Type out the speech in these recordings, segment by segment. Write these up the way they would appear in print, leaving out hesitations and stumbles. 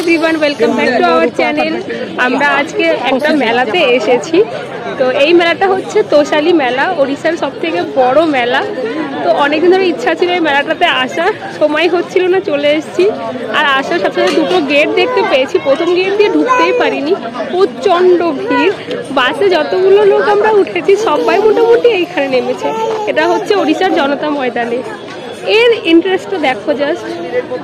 Everyone, welcome back to our channel. আমরা আজকে একটা মেলাতে এসেছি। তো এই মেলাটা হচ্ছে তোষালি মেলা, ওড়িশার সবথেকে বড় মেলা। তো অনেকদিন ধরে ইচ্ছা ছিল এই মেলাটাতে আসার, সময় হচ্ছিল না, চলে এসেছি। আর আসার সাথে সাথে দুটো গেট দেখতে পেয়েছি। প্রথম গেট দিয়ে ঢুকতেই পারিনি, প্রচণ্ড ভিড়। বাসে যতগুলো লোক আমরা উঠেছি সবাই মোটামুটি এইখানে নেমেছে। এটা হচ্ছে ওড়িশার জনতা ময়দানে। এর ইন্টারেস্টটা দেখো জাস্ট।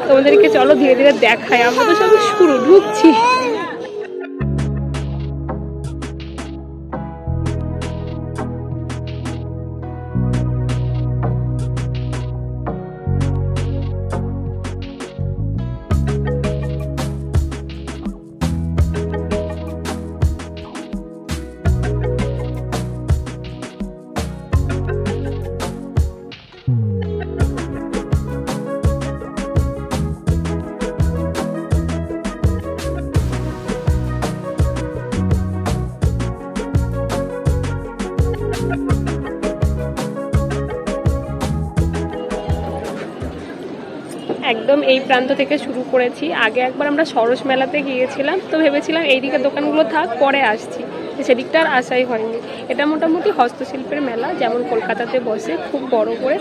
তোমাদেরকে চলো ধীরে ধীরে দেখায়। আমরা তো সব শুরু ঢুকছি। একদম এই প্রান্ত থেকে শুরু করেছি। আগে একবার আমরা সরস মেলাতে গিয়েছিলাম, তো ভেবেছিলাম এইদিকে দোকানগুলো থাক, পরে আসছি। সেদিকটা আর আসাই হয়নি। এটা মোটামুটি হস্তশিল্পের মেলা, যেমন কলকাতাতে বসে খুব বড় করে।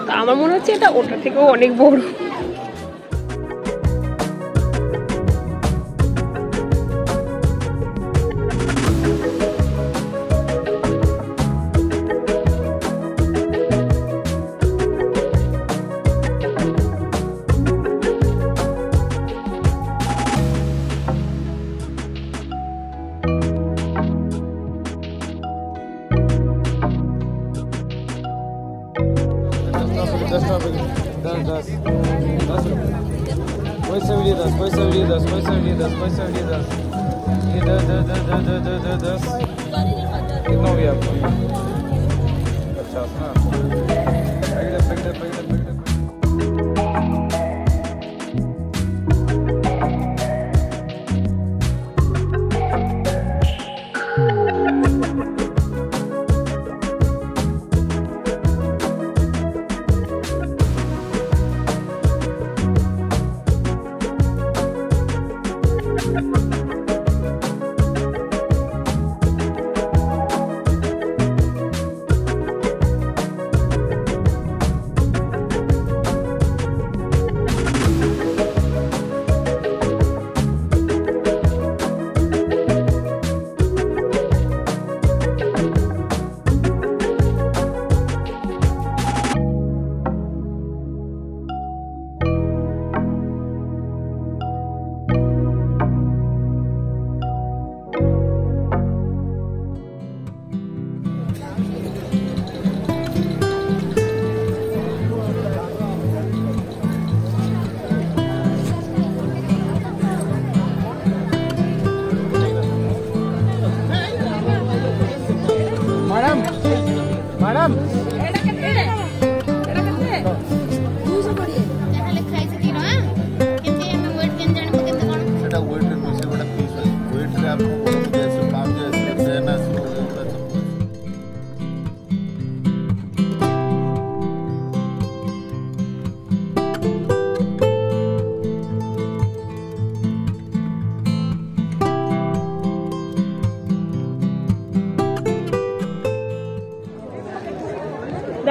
তো আমার মনে হচ্ছে এটা ওটা থেকেও অনেক বড়।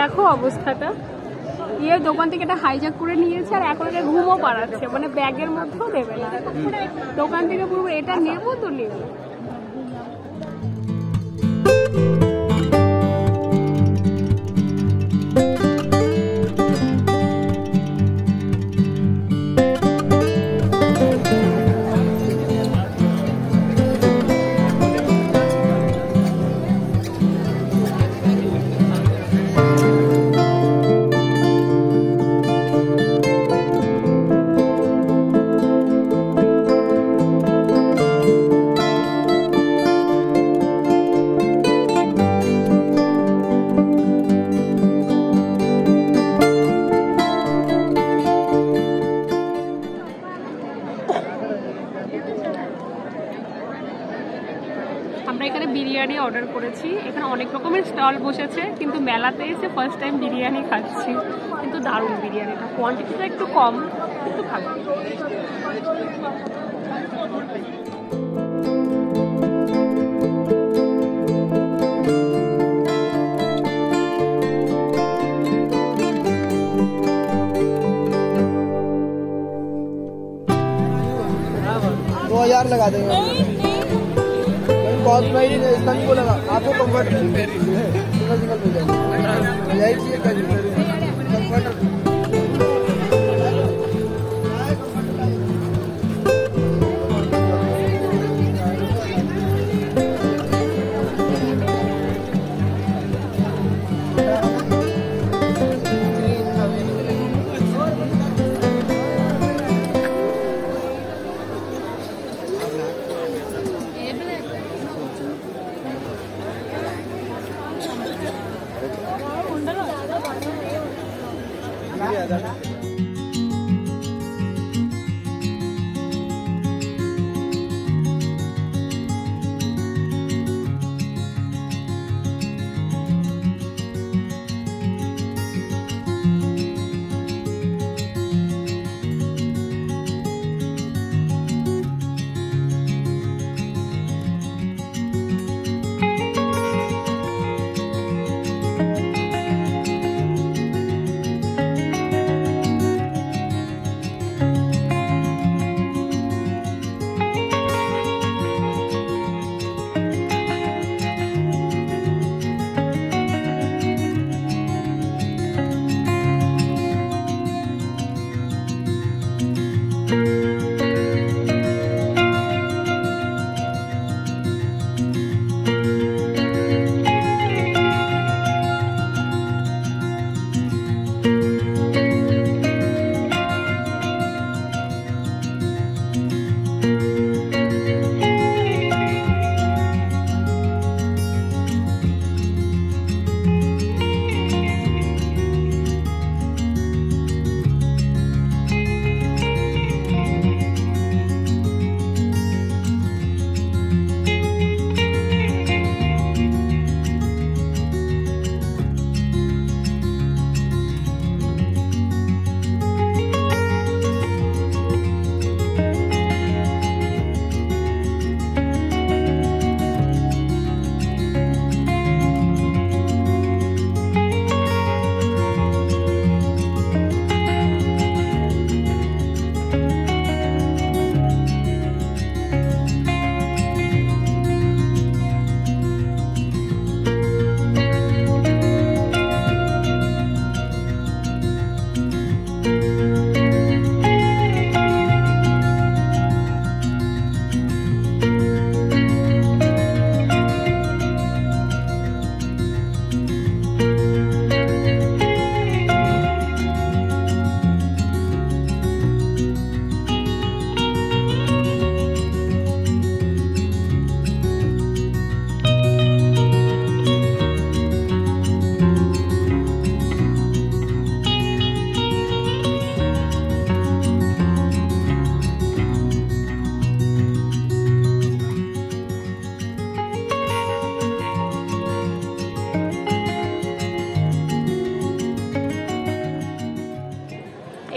দেখো অবস্থাটা। দোকান থেকে এটা হাইজ্যাক করে নিয়েছে আর এখন এটা ঘুমও পাড়াচ্ছে, মানে ব্যাগের মধ্যেও দেবে না। দোকান থেকে পুরো এটা নেবো তো নেবো। আমরা এখানে বিরিয়ানি অর্ডার করেছি। এখানে অনেক রকমের স্টল বসেছে, কিন্তু মেলাতে এসে ফার্স্ট টাইম বিরিয়ানি খাচ্ছি। কিন্তু দারুণ বিরিয়ানিটা, কোয়ান্টিটিটা একটু কম কিন্তু ভালো। लगा देंगे कॉस्ट प्राइस इसका नहीं बोलेगा आपको कंफर्ट सिंगल सिंगल मिल जाएगा यही चाहिए कंफर्ट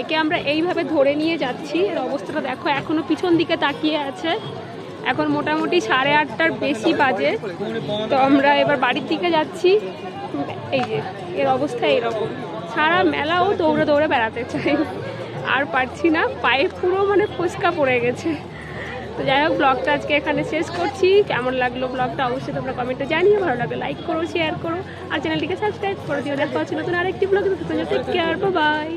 একে আমরা এইভাবে ধরে নিয়ে যাচ্ছি। এর অবস্থাটা দেখো, এখনো পিছন দিকে তাকিয়ে আছে। এখন মোটামুটি 8:30টার বেশি বাজে। তো আমরা এবার বাড়ির দিকে যাচ্ছি। এই যে এর অবস্থা এরকম, সারা মেলাও দৌড়ে দৌড়ে বেড়াতে চাই, আর পারছি না, পায়ে পুরো মানে ফোসকা পড়ে গেছে। তো যাই হোক, ব্লগটা আজকে এখানে শেষ করছি। কেমন লাগলো ব্লগটা অবশ্যই তোমরা কমেন্টে জানিয়ে, ভালো লাগলে লাইক করো, শেয়ার করো, আর চ্যানেলটিকে সাবস্ক্রাইব করে দিও। দেখা হচ্ছে নতুন আরেকটি blog. Take care, bye by.